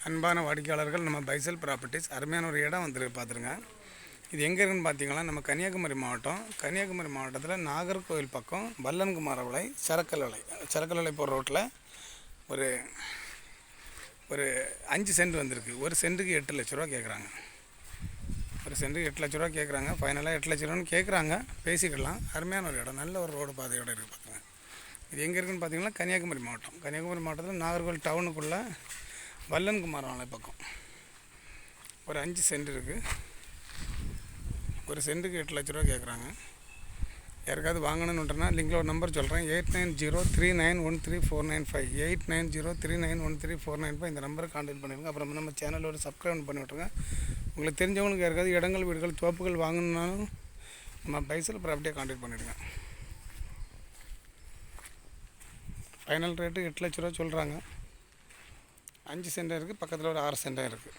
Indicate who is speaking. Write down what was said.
Speaker 1: அன்பான வாடிக்கையாளர்கள், நம்ம பைசல் ப்ராப்பர்ட்டிஸ் அருமையான ஒரு இடம் வந்துருக்கு பார்த்துருங்க. இது எங்கே இருக்குன்னு பார்த்தீங்கன்னா, நம்ம கன்னியாகுமரி மாவட்டத்தில் நாகர்கோவில் பக்கம் வல்லன்குமாரவிளை சரக்கல் போகிற ரோட்டில் ஒரு ஒரு 5 சென்ட் வந்திருக்கு. ஒரு சென்ட்டுக்கு 8 லட்ச ரூபா கேட்குறாங்க. ஒரு சென்ட்டுக்கு 8 லட்ச ரூபா கேட்குறாங்க. ஃபைனலாக 8 லட்ச ரூபான்னு கேட்குறாங்க. பேசிக்கலாம். அருமையான ஒரு இடம், நல்ல ஒரு ரோடு பாதையோடு இருக்குது பார்த்துங்க. இது எங்கே இருக்குதுன்னு பார்த்தீங்கன்னா, கன்னியாகுமரி மாவட்டத்தில் நாகர்கோவில் டவுனுக்குள்ளே வல்லன்குமாரவிளை பக்கம் ஒரு 5 சென்ட் இருக்குது. ஒரு சென்ட்டுக்கு 8 லட்ச ரூபா கேட்குறாங்க. யாருக்காவது வாங்கணுன்னுட்டுனா லிங்கில் ஒரு நம்பர் சொல்கிறேன், 8903913495 8903913495. இந்த நம்பரை கான்டாக்ட் பண்ணிடுங்க. அப்புறம் நம்ம சேனலோட சப்ஸ்கிரைப் பண்ணி விட்ருங்க. உங்களுக்கு தெரிஞ்சவங்களுக்கு யாருக்காவது இடங்கள், வீடுகள், தோப்புகள் வாங்கணுன்னாலும் நம்ம பைசல் ப்ராப்பர்ட்டியை கான்டாக்ட் பண்ணிவிடுங்க. ஃபைனல் ரேட்டு 8 லட்ச ரூபா சொல்கிறாங்க. 5 சென்டாக இருக்குது, பக்கத்தில் ஒரு 6 சென்டாக இருக்குது.